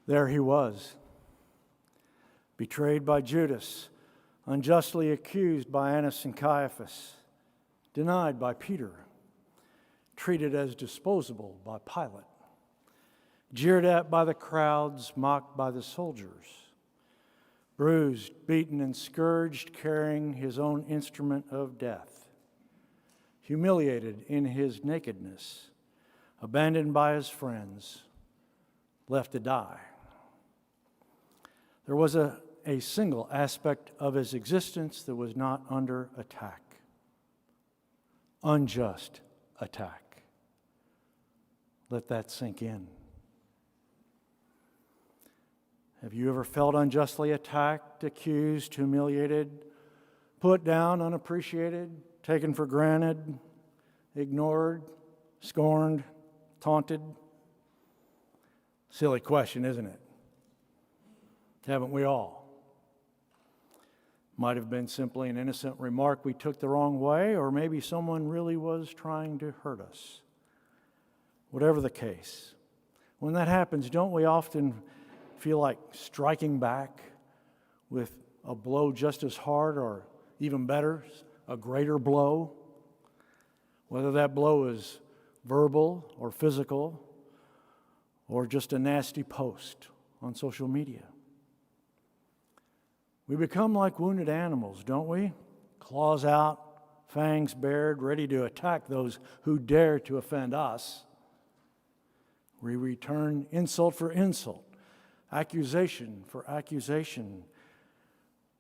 There he was, betrayed by Judas, unjustly accused by Annas and Caiaphas, denied by Peter, treated as disposable by Pilate, jeered at by the crowds, mocked by the soldiers, bruised, beaten, and scourged, carrying his own instrument of death, humiliated in his nakedness, abandoned by his friends, left to die. There was a single aspect of his existence that was not under attack. Unjust attack. Let that sink in. Have you ever felt unjustly attacked, accused, humiliated, put down, unappreciated, taken for granted, ignored, scorned, taunted? Silly question, isn't it? Haven't we all? Might have been simply an innocent remark we took the wrong way, or maybe someone really was trying to hurt us. Whatever the case, when that happens, don't we often feel like striking back with a blow just as hard, or even better, a greater blow? Whether that blow is verbal or physical, or just a nasty post on social media. We become like wounded animals, don't we? Claws out, fangs bared, ready to attack those who dare to offend us. We return insult for insult, accusation for accusation,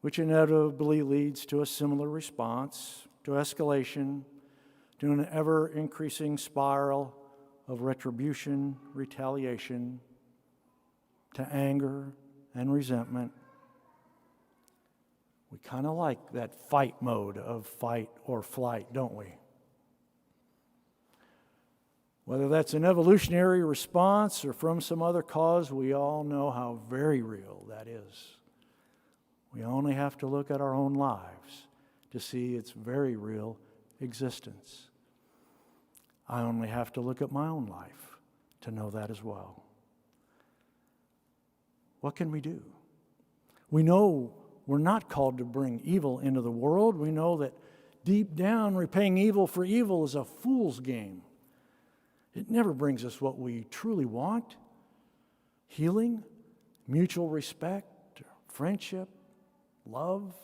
which inevitably leads to a similar response, to escalation, to an ever-increasing spiral of retribution, retaliation, to anger and resentment. We kind of like that fight mode of fight or flight, don't we? Whether that's an evolutionary response or from some other cause, we all know how very real that is. We only have to look at our own lives to see its very real existence. I only have to look at my own life to know that as well. What can we do? We know we're not called to bring evil into the world. We know that deep down, repaying evil for evil is a fool's game. It never brings us what we truly want: healing, mutual respect, friendship, love.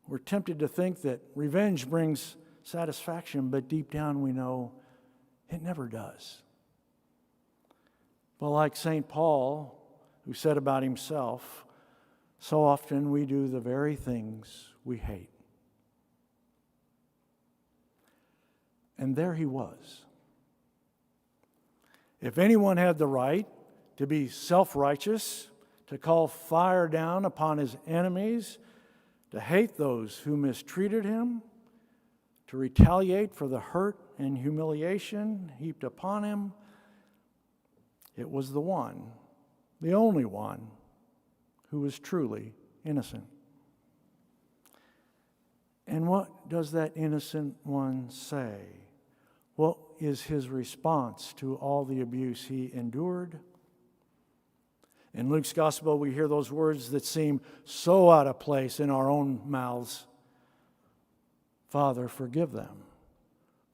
We're tempted to think that revenge brings satisfaction, but deep down we know it never does. But like St. Paul, who said about himself, so often we do the very things we hate. And there he was. If anyone had the right to be self-righteous, to call fire down upon his enemies, to hate those who mistreated him, to retaliate for the hurt and humiliation heaped upon him, it was the one, the only one, who was truly innocent. And what does that innocent one say? What is his response to all the abuse he endured? In Luke's gospel, we hear those words that seem so out of place in our own mouths. Father, forgive them,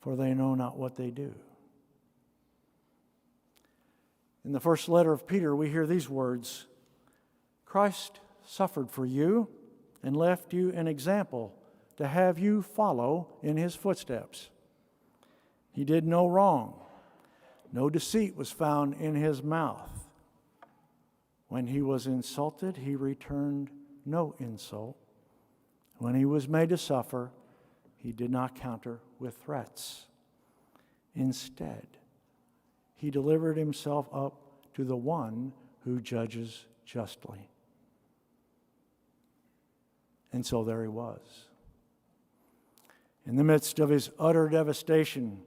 for they know not what they do. In the first letter of Peter, we hear these words: Christ suffered for you and left you an example to have you follow in his footsteps. He did no wrong. No deceit was found in his mouth. When he was insulted, he returned no insult. When he was made to suffer, he did not counter with threats. Instead, he delivered himself up to the one who judges justly. And so there he was. In the midst of his utter devastation,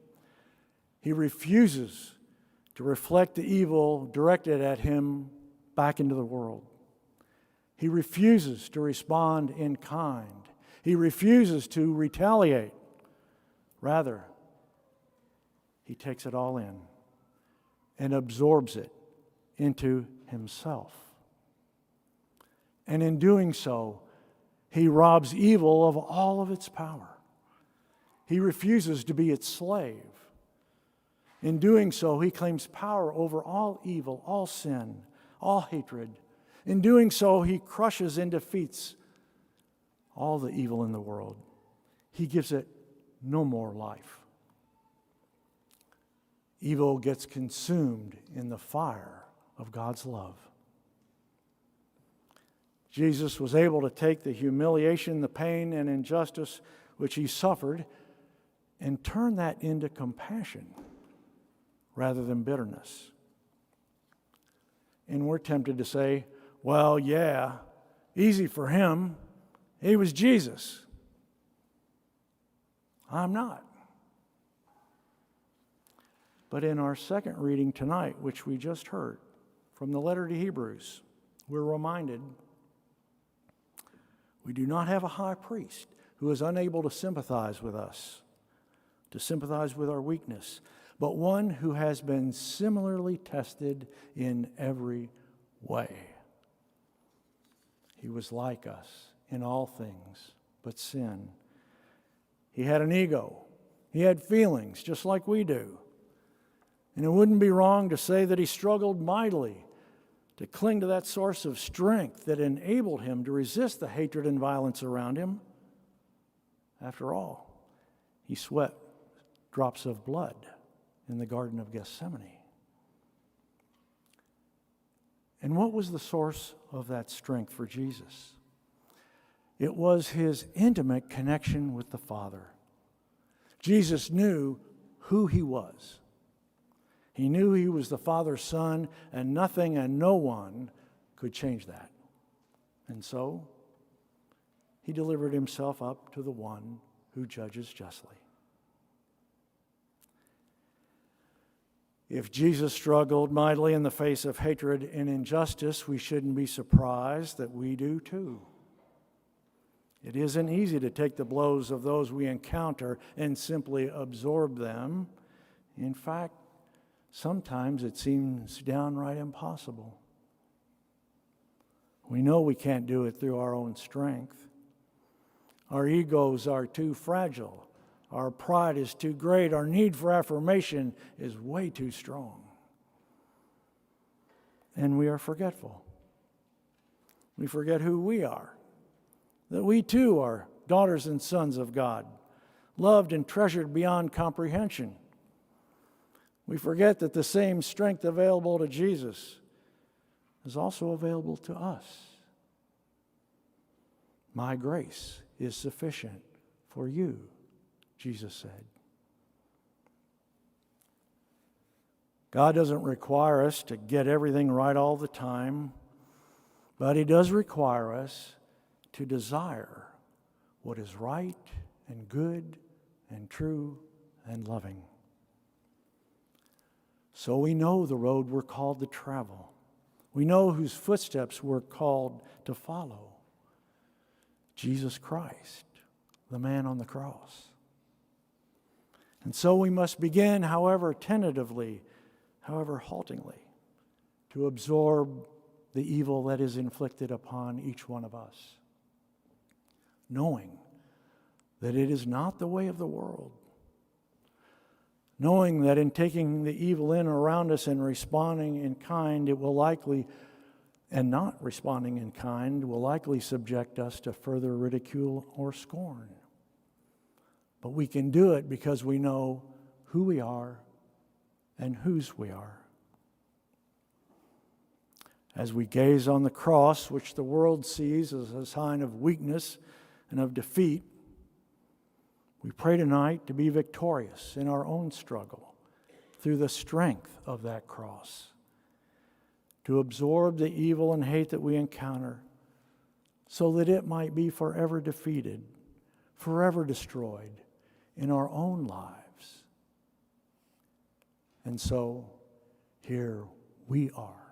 he refuses to reflect the evil directed at him back into the world. He refuses to respond in kind. He refuses to retaliate. Rather, he takes it all in and absorbs it into himself. And in doing so, he robs evil of all of its power. He refuses to be its slave. In doing so, he claims power over all evil, all sin, all hatred. In doing so, he crushes and defeats all the evil in the world. He gives it no more life. Evil gets consumed in the fire of God's love. Jesus was able to take the humiliation, the pain, and injustice which he suffered and turn that into compassion rather than bitterness. And we're tempted to say, well, yeah, easy for him. He was Jesus. I'm not. But in our second reading tonight, which we just heard from the letter to Hebrews, we're reminded we do not have a high priest who is unable to sympathize with us, to sympathize with our weakness, but one who has been similarly tested in every way. He was like us in all things but sin. He had an ego. He had feelings just like we do. And it wouldn't be wrong to say that he struggled mightily to cling to that source of strength that enabled him to resist the hatred and violence around him. After all, he sweat drops of blood in the Garden of Gethsemane. And what was the source of that strength for Jesus? It was his intimate connection with the Father. Jesus knew who he was. He knew he was the Father's Son, and nothing and no one could change that. And so, he delivered himself up to the one who judges justly. If Jesus struggled mightily in the face of hatred and injustice, we shouldn't be surprised that we do too. It isn't easy to take the blows of those we encounter and simply absorb them. In fact, sometimes it seems downright impossible. We know we can't do it through our own strength. Our egos are too fragile. Our pride is too great. Our need for affirmation is way too strong. And we are forgetful. We forget who we are, that we too are daughters and sons of God, loved and treasured beyond comprehension. We forget that the same strength available to Jesus is also available to us. My grace is sufficient for you, Jesus said. God doesn't require us to get everything right all the time, but he does require us to desire what is right and good and true and loving. So we know the road we're called to travel. We know whose footsteps we're called to follow. Jesus Christ, the man on the cross. And so we must begin, however tentatively, however haltingly, to absorb the evil that is inflicted upon each one of us, knowing that it is not the way of the world, knowing that in taking the evil in around us and responding in kind, it will likely, and not responding in kind, will likely subject us to further ridicule or scorn. But we can do it because we know who we are and whose we are. As we gaze on the cross, which the world sees as a sign of weakness and of defeat, we pray tonight to be victorious in our own struggle through the strength of that cross, to absorb the evil and hate that we encounter so that it might be forever defeated, forever destroyed in our own lives. And so, here we are.